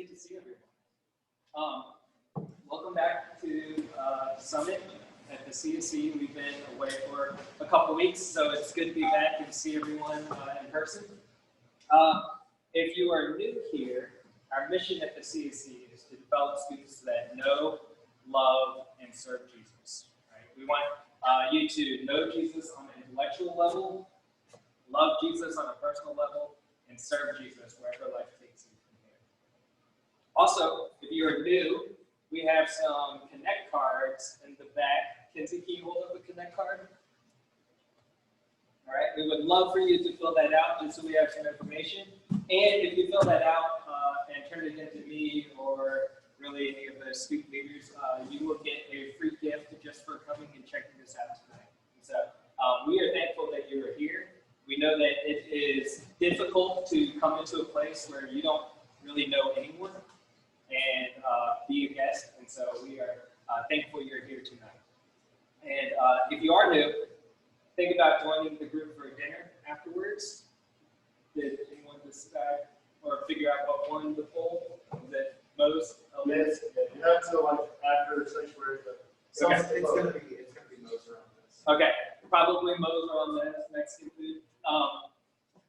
Good to see everyone. Welcome back to Summit at the CSC. We've been away for a couple weeks, so it's good to be back and see everyone in person. If you are new here, our mission at the CSC is to develop students that know, love, and serve Jesus. Right? We want you to know Jesus on an intellectual level, love Jesus on a personal level, and serve Jesus wherever life takes you from here. Also, if you are new, we have some Connect cards in the back. Kinsey, can you hold up a Connect card? All right, we would love for you to fill that out just so we have some information. And if you fill that out and turn it into me or really any of the student leaders, you will get a free gift just for coming and checking this out tonight. So we are thankful that you are here. We know that it is difficult to come into a place where you don't really know anyone and be a guest, and so we are thankful you're here tonight. And if you are new, think about joining the group for dinner afterwards. Did anyone decide or figure out what won the poll? Was it Mo's? Yes, you have to like after sanctuary, but Okay. it's gonna be Mo's around this. Okay, probably Mo's are on the Mexican food.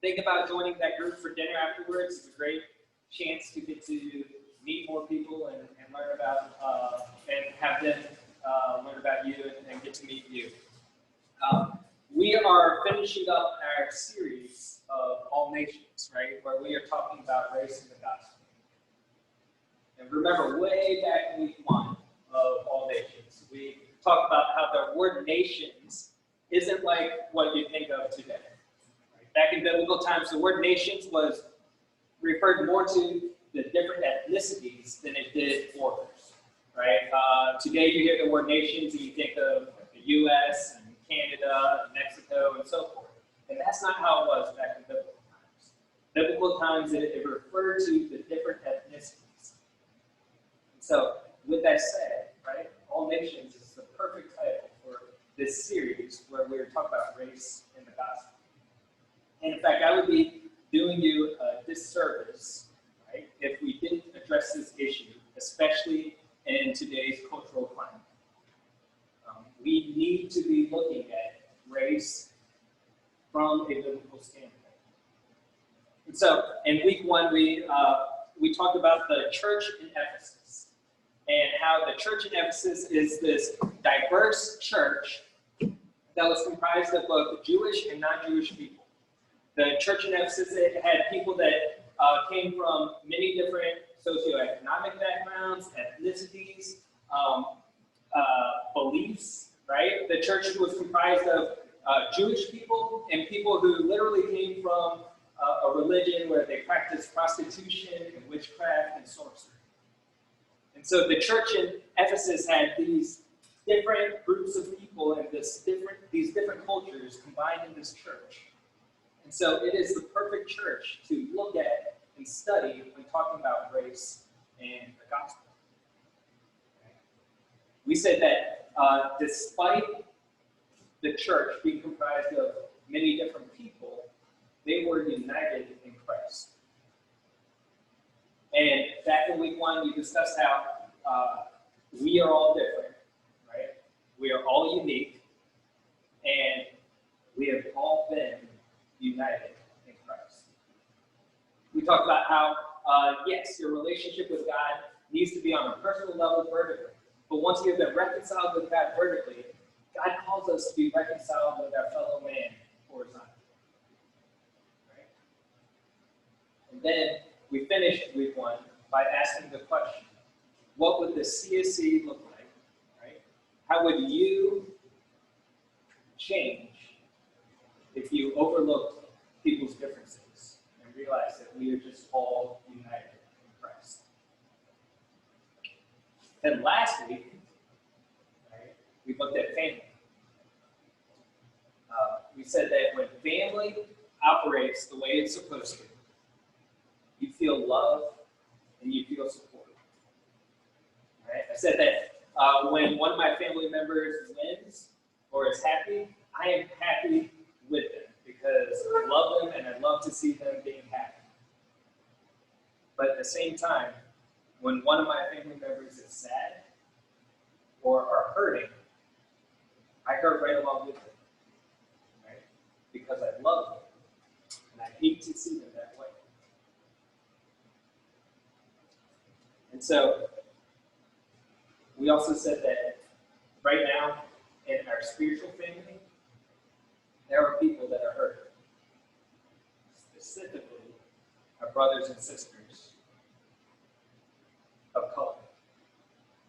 Think about joining that group for dinner afterwards. It's a great chance to get to meet more people and learn about and have them learn about you and get to meet you. We are finishing up our series of All Nations, right, where we are talking about race in the gospel. And remember, way back in week 1 of All Nations, we talked about how the word nations isn't like what you think of today. Right? Back in biblical times, the word nations was referred more to the different ethnicities than it did borders. Right? Today, you hear the word nations and you think of the U.S. and Canada and Mexico and so forth. And that's not how it was back in biblical times. Biblical times, it referred to the different ethnicities. So, with that said, right, All Nations is the perfect title for this series where we're talking about race in the gospel. And in fact, I would be doing you a disservice, right, if we didn't address this issue, especially in today's cultural climate. We need to be looking at race from a biblical standpoint. And so, in week 1, we talked about the church in Ephesus and how the church in Ephesus is this diverse church that was comprised of both Jewish and non-Jewish people. The church in Ephesus, it had people that came from many different socioeconomic backgrounds, ethnicities, beliefs, right? The church was comprised of Jewish people and people who literally came from a religion where they practiced prostitution and witchcraft and sorcery. And so the church in Ephesus had these different groups of people and these different cultures combined in this church. And so it is the perfect church to look at and study when talking about race and the gospel. Okay. We said that despite the church being comprised of many different people, they were united in Christ. And back in week 1, we discussed how we are all different, right? We are all unique, and we have all been united in Christ. We talked about how, yes, your relationship with God needs to be on a personal level vertically, but once you have been reconciled with God vertically, God calls us to be reconciled with our fellow man horizontally. Right? And then we finished week 1 by asking the question, what would the CSC look like? Right? How would you change if you overlooked people's differences and realized that we are just all united in Christ? Then last week, right, we looked at family. We said that when family operates the way it's supposed to, you feel love and you feel support. Right? I said that when one of my family members wins or is happy, I am happy with them because I love them and I love to see them being happy. But at the same time, when one of my family members is sad or are hurting, I hurt right along with them, right? Because I love them, and I hate to see them that way. And so, we also said that right now, in our spiritual family, there are people that are hurting. Specifically, our brothers and sisters of color.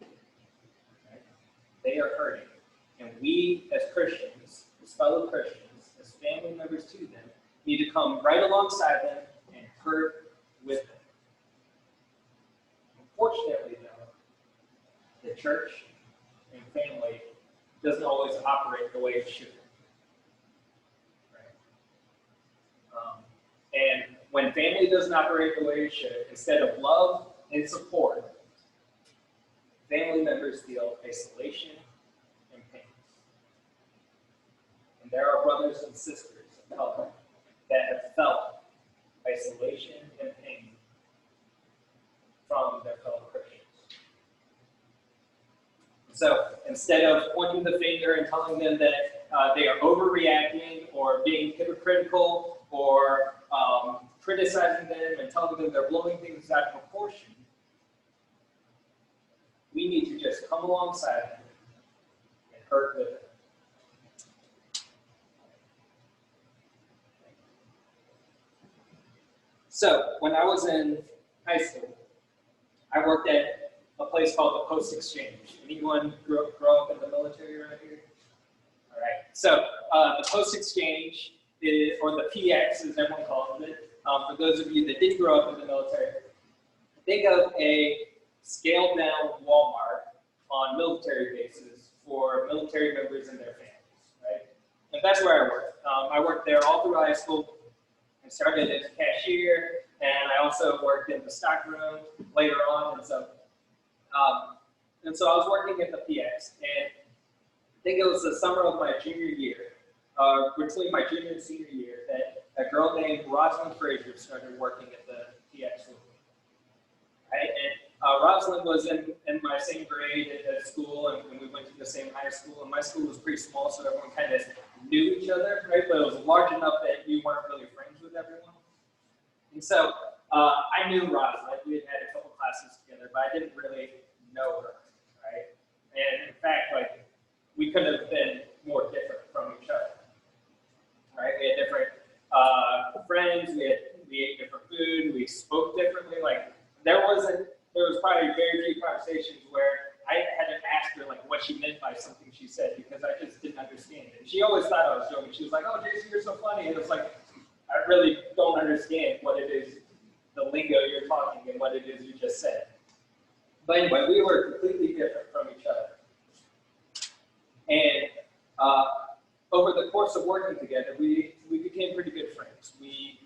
Right? They are hurting. And we, as Christians, as fellow Christians, as family members to them, need to come right alongside them and hurt with them. Unfortunately, though, the church and family doesn't always operate the way it should. Right? And when family doesn't operate the way it should, instead of love and support, family members feel isolation and pain. And there are brothers and sisters of color that have felt isolation and pain from their fellow Christians. So instead of pointing the finger and telling them that they are overreacting or being hypocritical or criticizing them and telling them they're blowing things out of proportion, we need to just come alongside them and hurt with them. So when I was in high school, I worked at a place called the Post Exchange. Anyone grow up in the military around here? All right. So the Post Exchange, or the PX as everyone calls it, for those of you that did grow up in the military, think of a scaled down Walmart on military bases for military members and their families, right? And that's where I worked. I worked there all through high school. I started as a cashier, and I also worked in the stock room later on. And so I was working at the PX, and I think it was the summer of my junior year, between my junior and senior year, that a girl named Rosalind Frazier started working at the PX with me. Right? And Rosalind was in my same grade at school, and we went to the same high school. And my school was pretty small, so everyone kind of knew each other, right? But it was large enough that you weren't really friends with everyone. And so I knew Rosalind. We had a couple classes together, but I didn't really know her, right? And in fact, like, we could have been more different from each other, right? We had different friends. We ate different food. We spoke differently. Like, there was probably very few conversations where I had to ask her, like, what she meant by something she said, because I just didn't understand it. And she always thought I was joking. She was like, "Oh, Jason, you're so funny." And it's like, I really don't understand what it is, the lingo you're talking, and what it is you just said. But anyway, we were completely different from each other. And over the course of working together, we became pretty good friends. We,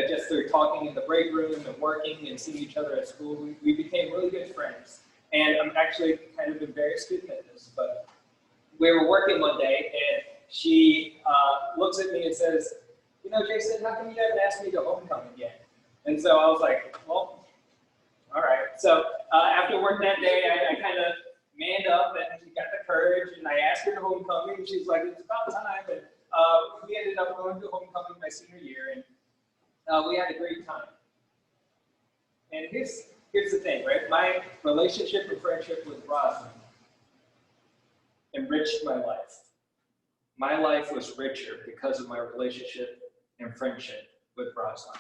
just through talking in the break room and working and seeing each other at school, we became really good friends. And I'm actually kind of embarrassed to admit this, but we were working one day, and she looks at me and says, "Jason, how come you haven't asked me to homecoming yet?" And so I was like, "Well, all right." So after work that day, I kind of manned up and got the courage, and I asked her to homecoming, and she's like, "It's about time." And we ended up going to homecoming my senior year, and we had a great time. And here's the thing, right? My relationship and friendship with Rosalind enriched my life. My life was richer because of my relationship and friendship with Rosalind.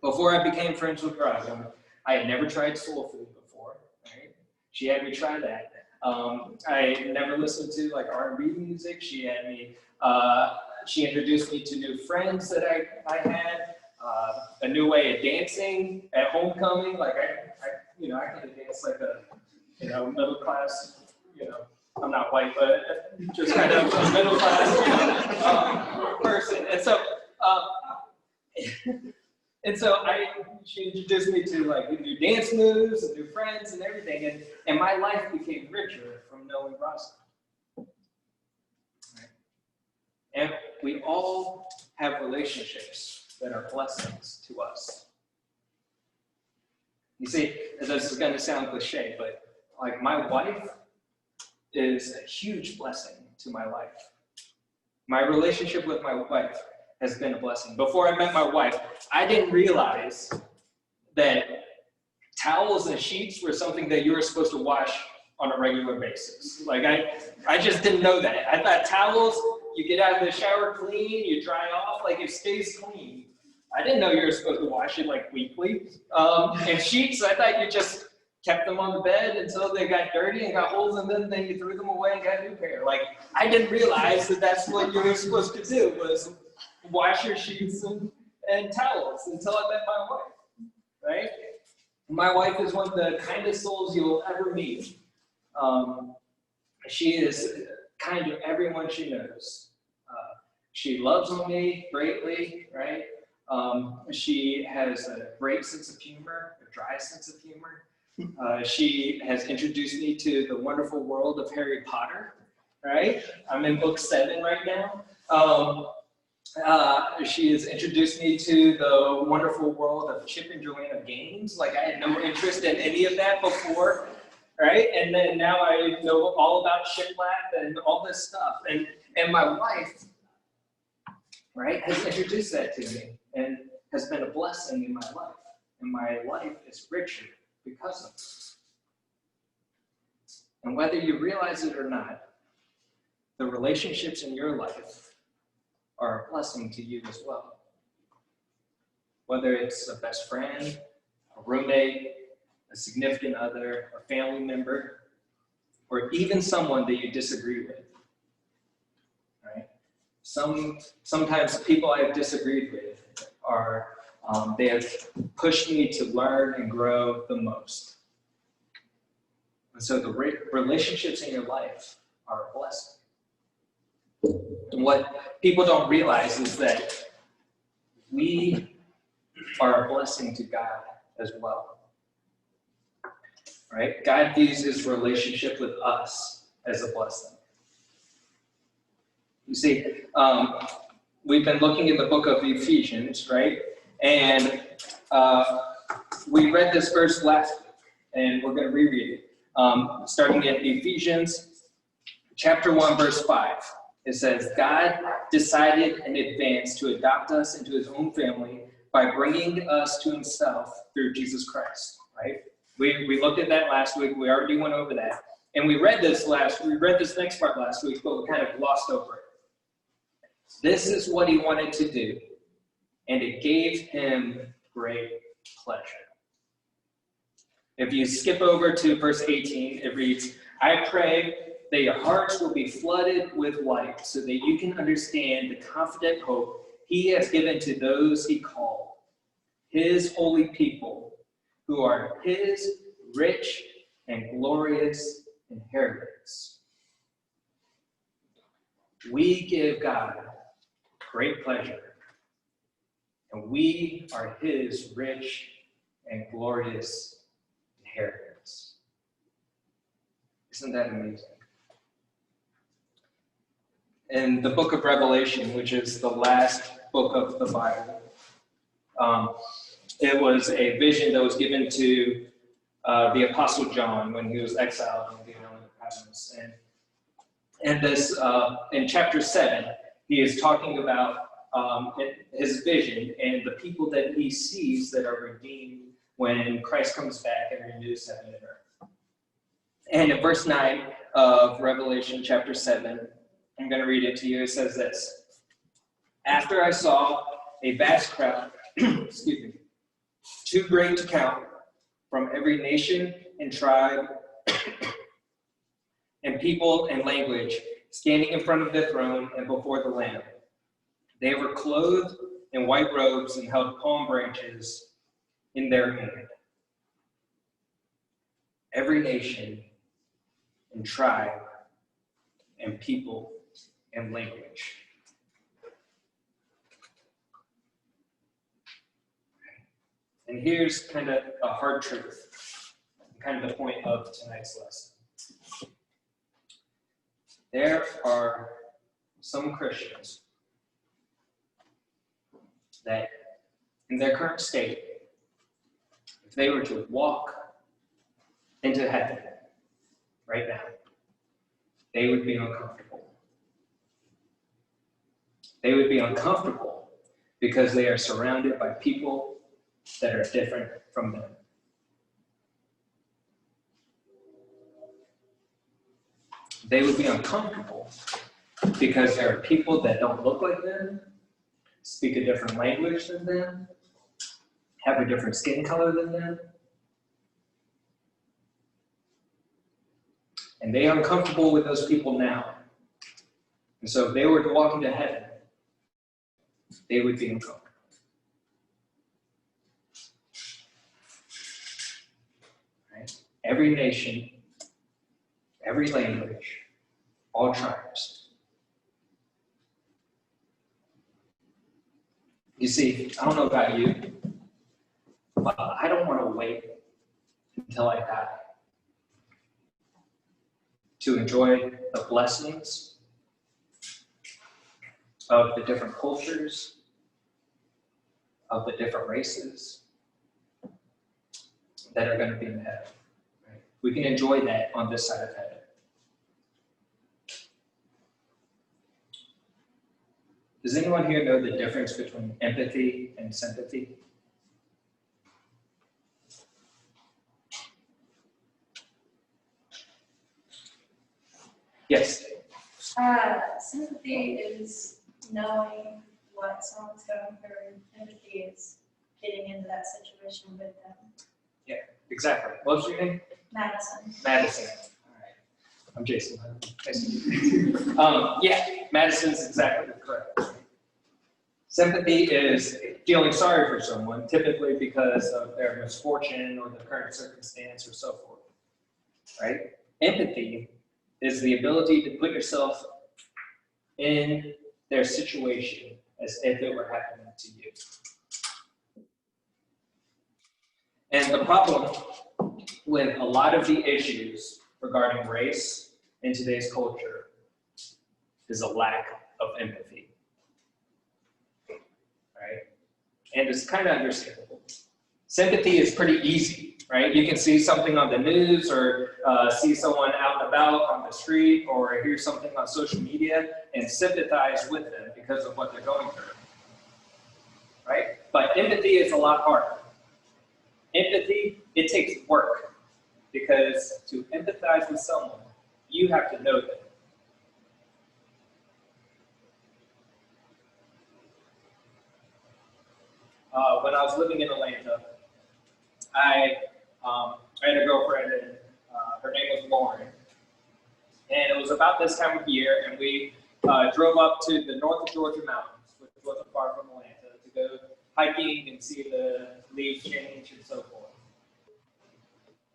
Before I became friends with Rosalind, I had never tried soul food before, right? She had me try that. I never listened to like R&B music. She had me, she introduced me to new friends that I had, a new way of dancing at homecoming. Like I could dance like a, middle class, I'm not white, but just kind of a middle class person. And so she introduced me to like new dance moves and new friends and everything, and my life became richer from knowing Rosalind. Right? And we all have relationships that are blessings to us. You see, this is going to sound cliche, but like my wife is a huge blessing to my life. My relationship with my wife has been a blessing. Before I met my wife, I didn't realize that towels and sheets were something that you were supposed to wash on a regular basis. Like I just didn't know that. I thought towels, you get out of the shower clean, you dry off, like it stays clean. I didn't know you were supposed to wash it like weekly. And sheets, I thought you just kept them on the bed until they got dirty and got holes in them, then you threw them away and got a new pair. Like I didn't realize that that's what you were supposed to do, was wash your sheets and towels until I met my wife, right? My wife is one of the kindest souls you'll ever meet. She is kind to everyone she knows. She loves on me greatly, right? She has a great sense of humor, a dry sense of humor. She has introduced me to the wonderful world of Harry Potter, right? I'm in book 7 right now. She has introduced me to the wonderful world of Chip and Joanna games. Like I had no interest in any of that before, right? And then now I know all about shiplap and all this stuff. And my wife, right, has introduced that to me and has been a blessing in my life. And my life is richer because of it. And whether you realize it or not, the relationships in your life are a blessing to you as well. Whether it's a best friend, a roommate, a significant other, a family member, or even someone that you disagree with, right? Sometimes people I've disagreed with are, they have pushed me to learn and grow the most. And so the relationships in your life are a blessing. And what people don't realize is that we are a blessing to God as well. Right? God views his relationship with us as a blessing. You see, we've been looking at the book of Ephesians, right? And we read this verse last week, and we're going to reread it. Starting in Ephesians chapter 1, verse 5. It says, God decided in advance to adopt us into his own family by bringing us to himself through Jesus Christ, right? We looked at that last week. We already went over that. And we read this next part last week, but we kind of glossed over it. This is what he wanted to do, and it gave him great pleasure. If you skip over to verse 18, it reads, I pray that your hearts will be flooded with light so that you can understand the confident hope he has given to those he called, his holy people, who are his rich and glorious inheritance. We give God great pleasure, and we are his rich and glorious inheritance. Isn't that amazing? In the book of Revelation, which is the last book of the Bible, it was a vision that was given to the Apostle John when he was exiled in the island of Patmos. And this, in chapter 7, he is talking about his vision and the people that he sees that are redeemed when Christ comes back and renews heaven and earth. And in verse 9 of Revelation chapter 7, I'm going to read it to you. It says this: After I saw a vast crowd, excuse me, too great to count, from every nation and tribe and people and language, standing in front of the throne and before the Lamb. They were clothed in white robes and held palm branches in their hand. Every nation and tribe and people and language. And here's kind of a hard truth, kind of the point of tonight's lesson. There are some Christians that, in their current state, if they were to walk into heaven right now, they would be uncomfortable. They would be uncomfortable because they are surrounded by people that are different from them. They would be uncomfortable because there are people that don't look like them, speak a different language than them, have a different skin color than them. And they are uncomfortable with those people now. And so if they were to walk into heaven, they would be uncomfortable. Right? Every nation, every language, all tribes. You see, I don't know about you, but I don't want to wait until I die to enjoy the blessings of the different cultures, of the different races that are going to be in heaven. Right? We can enjoy that on this side of heaven. Does anyone here know the difference between empathy and sympathy? Yes. Sympathy is knowing what someone's going through. Empathy is getting into that situation with them. Yeah, exactly. What's your name? Madison. Madison. All right. I'm Jason. Nice to meet you. Yeah, Madison's exactly correct. Sympathy is feeling sorry for someone, typically because of their misfortune or the current circumstance or so forth. Right? Empathy is the ability to put yourself in their situation as if it were happening to you. And the problem with a lot of the issues regarding race in today's culture is a lack of empathy. Right? And it's kind of understandable. Sympathy is pretty easy, right? You can see something on the news or see someone out and about on the street or hear something on social media and sympathize with them because of what they're going through, right? But empathy is a lot harder. Empathy, it takes work because to empathize with someone, you have to know them. When I was living in Atlanta, I had a girlfriend, and her name was Lauren. And it was about this time of year, and we drove up to the North of Georgia mountains, which wasn't far from Atlanta, to go hiking and see the leaves change and so forth.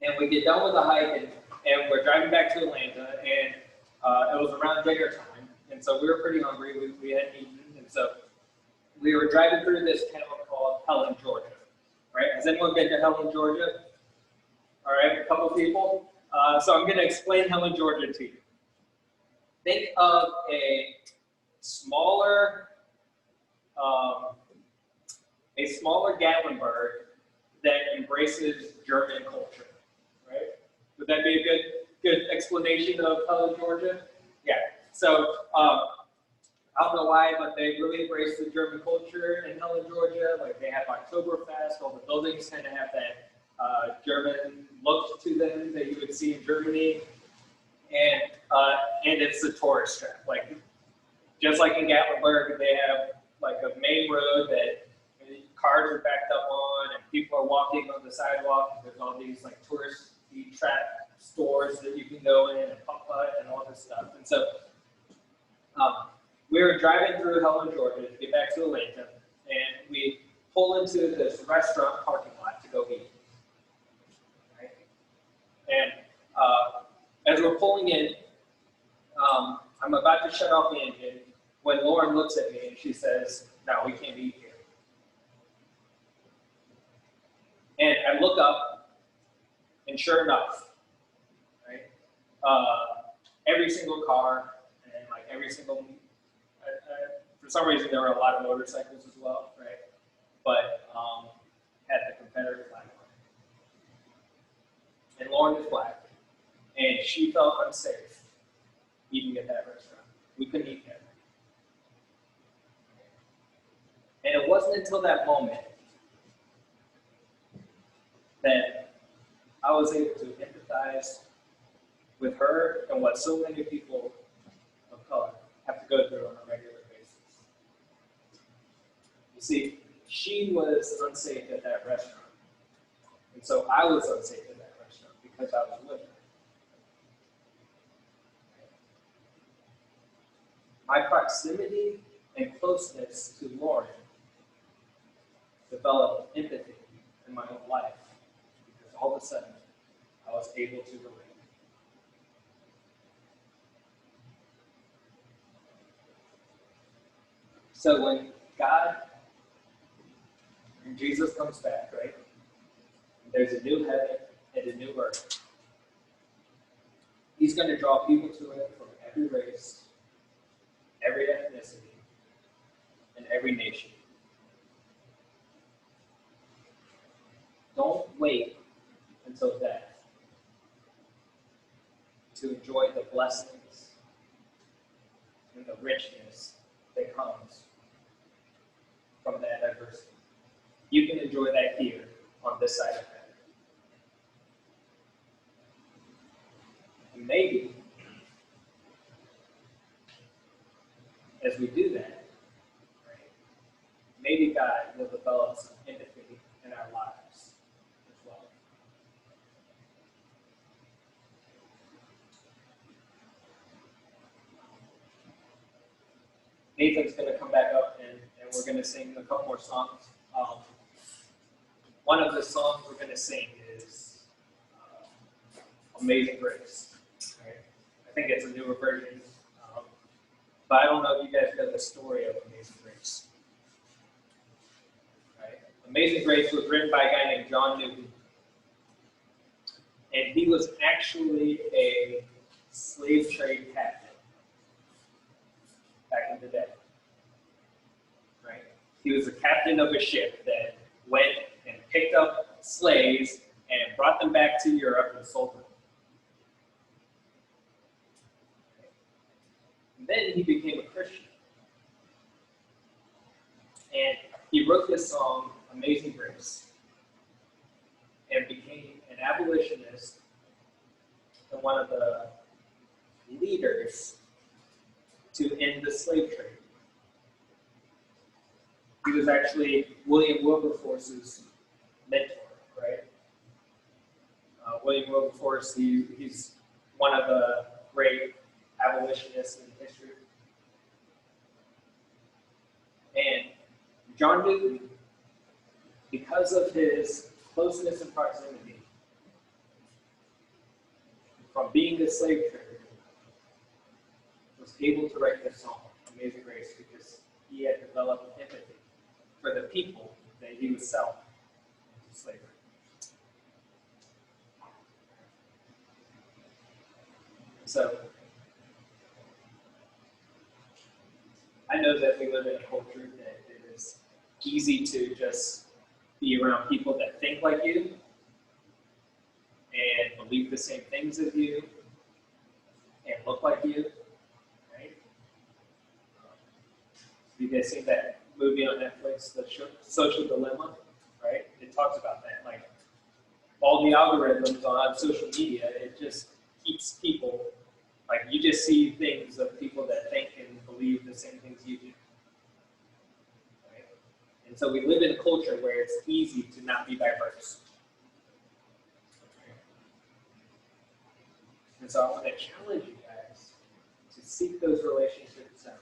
And we get done with the hike, and we're driving back to Atlanta, and it was around dinner time, and so we were pretty hungry. We hadn't eaten, and so we were driving through this town called Helen, Georgia. Right? Has anyone been to Helen, Georgia? All right, a couple people. So I'm going to explain Helen, Georgia to you. Think of a smaller Gatlinburg that embraces German culture. Right? Would that be a good explanation of Helen, Georgia? Yeah. So I don't know why, but they really embrace the German culture in Helen, Georgia. Like they have Oktoberfest, all the buildings kind of have that German look to them that you would see in Germany. And it's a tourist trap. Like just like in Gatlinburg, they have like a main road that cars are backed up on and people are walking on the sidewalk. There's all these like tourist trap stores that you can go in and pop-up and all this stuff. And so we were driving through Helen, Georgia to get back to Atlanta, and we pull into this restaurant parking lot to go eat. Right? And as we're pulling in, I'm about to shut off the engine when Lauren looks at me and she says, "No, we can't eat here." And I look up, and sure enough, right, every single car and like every single for some reason, there were a lot of motorcycles as well, right? But had the Confederate flag on she felt unsafe eating at that restaurant. We couldn't eat there. And it wasn't until that moment that I was able to empathize with her and what so many people of color have to go through on a regular basis. You see, she was unsafe at that restaurant. And so I was unsafe at that restaurant because I was with her. My proximity and closeness to Lauren developed empathy in my own life because all of a sudden I was able to relate. So when God and Jesus comes back, right? There's a new heaven and a new earth. He's going to draw people to it from every race, every ethnicity, and every nation. Don't wait until death to enjoy the blessings and the richness that comes from that adversity. You can enjoy that here on this side of heaven. And maybe, as we do that, right, maybe God will develop some empathy in our lives as well. Nathan's going to come back up and we're going to sing a couple more songs. One of the songs we're going to sing is Amazing Grace. Right? I think it's a newer version. But I don't know if you guys know the story of Amazing Grace. Right? Amazing Grace was written by a guy named John Newton. And he was actually a slave trade captain back in the day. Right? He was a captain of a ship that went and picked up slaves and brought them back to Europe and sold them. And then he became a Christian. And he wrote this song, Amazing Grace, and became an abolitionist and one of the leaders to end the slave trade. He was actually William Wilberforce's mentor, right? William Wilberforce, he's one of the great abolitionists in history. And John Newton, because of his closeness and proximity from being a slave trader, was able to write this song, Amazing Grace, because he had developed empathy for the people that he was selling into slavery. So, I know that we live in a culture that it is easy to just be around people that think like you and believe the same things as you and look like you, right? You guys seen that movie on Netflix, The Social Dilemma, right? It talks about that. Like, all the algorithms on social media, it just keeps people, like, you just see things of people that think and believe the same things you do. Right? And so we live in a culture where it's easy to not be diverse. And so I want to challenge you guys to seek those relationships out.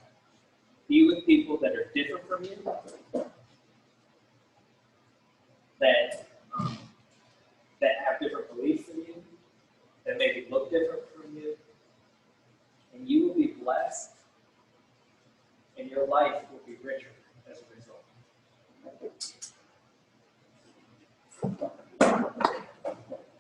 Be with people that are different from you, that have different beliefs than you, that maybe look different